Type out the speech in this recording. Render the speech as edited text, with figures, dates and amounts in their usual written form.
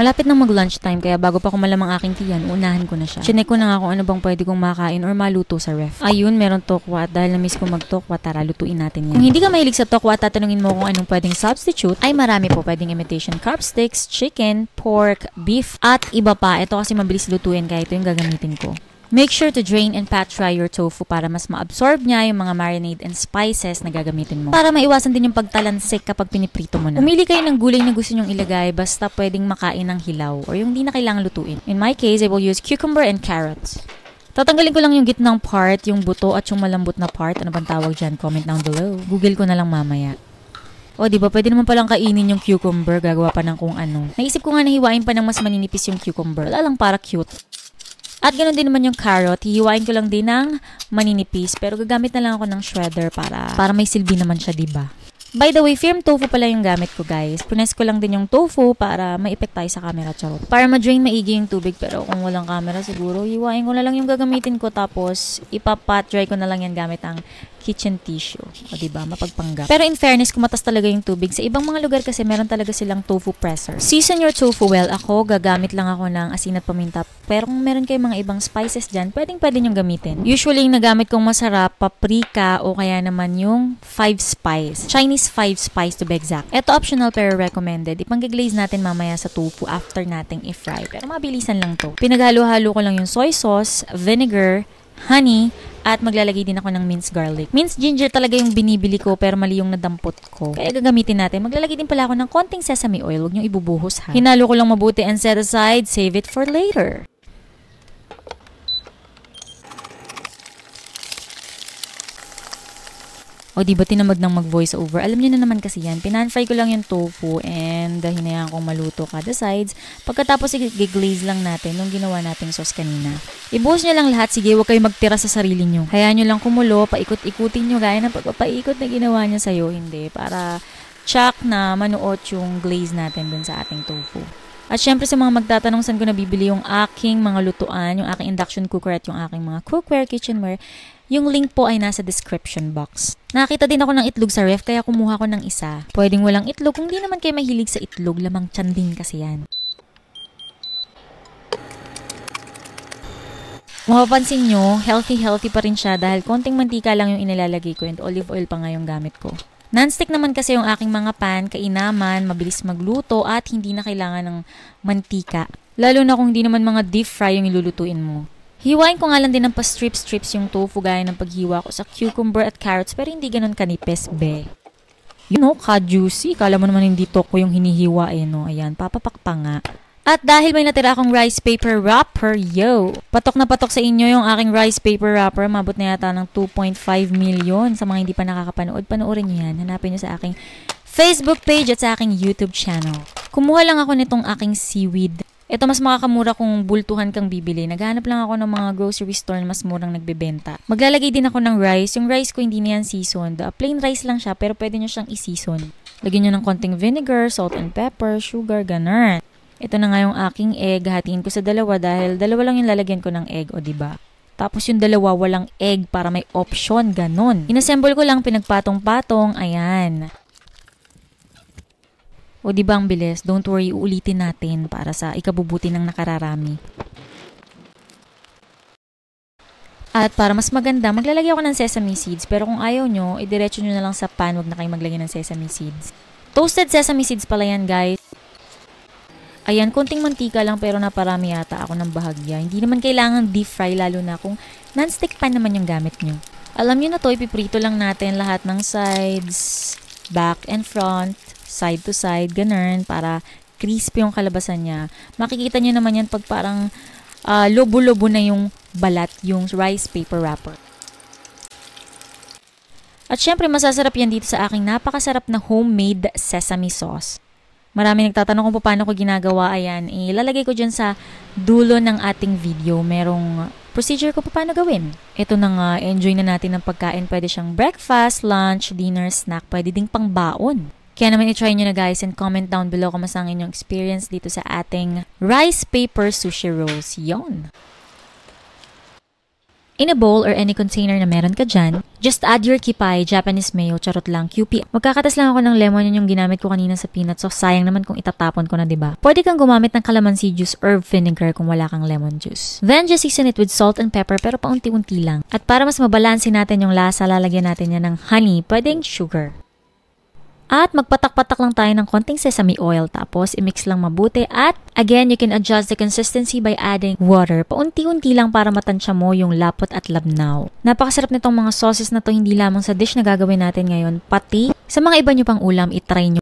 Malapit na mag-lunchtime kaya bago pa ko malamang aking tiyan, unahan ko na siya. Chinek ko na nga kung ano bang pwede kong makain or maluto sa ref. Ayun, meron tokwa at dahil na-miss ko mag-tokwa, tara lutuin natin yan. Kung hindi ka mahilig sa tokwa at tatanungin mo kung anong pwedeng substitute, ay marami po pwedeng imitation carb sticks, chicken, pork, beef, at iba pa. Ito kasi mabilis lutuin kaya ito yung gagamitin ko. Make sure to drain and pat dry your tofu para mas ma-absorb niya yung mga marinade and spices na gagamitin mo. Para maiwasan din yung pagtalansik kapag piniprito mo na. Umili kayo ng gulay na gusto nyong ilagay basta pwedeng makain ng hilaw or yung di na kailangan lutuin. In my case, I will use cucumber and carrots. Tatanggalin ko lang yung gitnang part, yung buto at yung malambot na part. Ano bang tawag dyan? Comment down below. Google ko na lang mamaya. O, diba? Pwede naman palang kainin yung cucumber. Gagawa pa ng kung ano. Naisip ko nga nahiwain pa ng mas maninipis yung cucumber. Wala lang para cute. At ganoon din naman yung carrot. Hihiwain ko lang din ng maninipis. Pero gagamit na lang ako ng shredder para may silbi naman siya, diba? By the way, firm tofu pala yung gamit ko, guys. Punes ko lang din yung tofu para ma-effect tayo sa camera, charot. Para ma-drain maigi yung tubig. Pero kung walang camera, siguro hiwain ko na lang yung gagamitin ko. Tapos, ipapat dry ko na lang yan gamit ang kitchen tissue. O diba, mapagpanggap. Pero in fairness, kumatas talaga yung tubig. Sa ibang mga lugar kasi, meron talaga silang tofu presser. Season your tofu well. Ako, gagamit lang ako ng asin at paminta. Pero kung meron kayong mga ibang spices dyan, pwede nyong gamitin. Usually, yung nagamit kong masarap, paprika o kaya naman yung 5 spice. Chinese 5 spice to be exact. Ito optional pero recommended. Ipang-glaze natin mamaya sa tofu after nating i-fry. Pero mabilisan lang to. Pinaghalo-halo ko lang yung soy sauce, vinegar, honey, at maglalagay din ako ng minced garlic. Minced ginger talaga yung binibili ko pero mali yung nadampot ko. Kaya gagamitin natin. Maglalagay din pala ako ng konting sesame oil. Huwag nyo ibubuhos ha. Hinalo ko lang mabuti and set aside. Save it for later. O diba tinamad nang mag-voice over? Alam niyo na naman kasi yan. Pinan-fry ko lang yung tofu and hinayaan kong maluto kada sides. Pagkatapos i-glaze lang natin nung ginawa nating sauce kanina. Ibuhos nyo lang lahat. Sige, huwag kayo magtira sa sarili nyo. Hayaan nyo lang kumulo. Paikot-ikutin nyo gaya ng pagpapaikot na ginawa nyo sa'yo. Hindi. Para tsak na manuot yung glaze natin dun sa ating tofu. At syempre sa mga magtatanong saan ko nabibili yung aking mga lutuan, yung aking induction cooker at yung aking mga cookware, kitchenware, yung link po ay nasa description box. Nakita din ako ng itlog sa ref kaya kumuha ko ng isa. Pwedeng walang itlog kung di naman kayo mahilig sa itlog, lamang tiyan din kasi yan. Mapapansin nyo, healthy pa rin siya dahil konting mantika lang yung inilalagay ko and olive oil pa nga yung gamit ko. Non-stick naman kasi yung aking mga pan, kainaman, mabilis magluto at hindi na kailangan ng mantika. Lalo na kung hindi naman mga deep fry yung ilulutuin mo. Hiwain ko nga lang din ng pa-strips yung tofu gaya ng paghiwa ko sa cucumber at carrots pero hindi ganun kanipes, be. You know, ka-juicy. Kala mo naman hindi toko yung hinihiwa eh, no? Ayan, papapak pa nga. At dahil may natira akong rice paper wrapper, yo! Patok na patok sa inyo yung aking rice paper wrapper. Mabot na yata ng 2.5 million. Sa mga hindi pa nakakapanood, panoorin nyo yan. Hanapin nyo sa aking Facebook page at sa aking YouTube channel. Kumuha lang ako nitong aking seaweed. Ito mas makakamura kung bultuhan kang bibili. Naghanap lang ako ng mga grocery store na mas murang nagbebenta. Maglalagay din ako ng rice. Yung rice ko hindi na yan seasoned. Plain rice lang siya pero pwede nyo siyang i-season. Lagyan nyo ng konting vinegar, salt and pepper, sugar, ganun. Ito na nga yung aking egg. Hatiin ko sa dalawa dahil dalawa lang yung lalagyan ko ng egg, o diba? Tapos yung dalawa walang egg para may option, ganun. Inassemble ko lang, pinagpatong-patong, ayan. O diba ang bilis? Don't worry, uulitin natin para sa ikabubuti ng nakararami. At para mas maganda, maglalagay ako ng sesame seeds. Pero kung ayaw nyo, idiretso nyo na lang sa pan. Huwag na kayong maglagay ng sesame seeds. Toasted sesame seeds pala yan, guys. Ayan, konting mantika lang pero naparami yata ako ng bahagya. Hindi naman kailangan deep fry lalo na kung non-stick pan naman yung gamit nyo. Alam nyo na to, ipiprito lang natin lahat ng sides, back and front, side to side, ganun, para crispy yung kalabasan niya. Makikita nyo naman yan pag parang lobo-lobo na yung balat, yung rice paper wrapper. At syempre, masasarap yan dito sa aking napakasarap na homemade sesame sauce. Marami nagtatanong kung paano ko ginagawa. Ayan, ilalagay ko dyan sa dulo ng ating video. Merong procedure ko paano gawin. Ito na nga, enjoy na natin ng pagkain. Pwede siyang breakfast, lunch, dinner, snack. Pwede ding pangbaon. Kaya naman i-try nyo na guys and comment down below kung masang inyong experience dito sa ating rice paper sushi rolls. Yon. In a bowl or any container na meron ka dyan, just add your kipay, Japanese mayo, charot lang, QP. Magkakatas lang ako ng lemon, yun yung ginamit ko kanina sa peanut sauce. Sayang naman kung itatapon ko na, diba? Pwede kang gumamit ng calamansi juice or vinegar kung wala kang lemon juice. Then, just season it with salt and pepper pero paunti-unti lang. At para mas mabalansin natin yung lasa, lalagyan natin yan ng honey, pwedeng sugar. At magpatak-patak lang tayo ng konting sesame oil tapos i-mix lang mabuti at again, you can adjust the consistency by adding water. Paunti-unti lang para matansya mo yung lapot at labnaw. Napakasarap nitong mga sauces na to hindi lamang sa dish na gagawin natin ngayon, pati sa mga iba nyo pang ulam, itry nyo.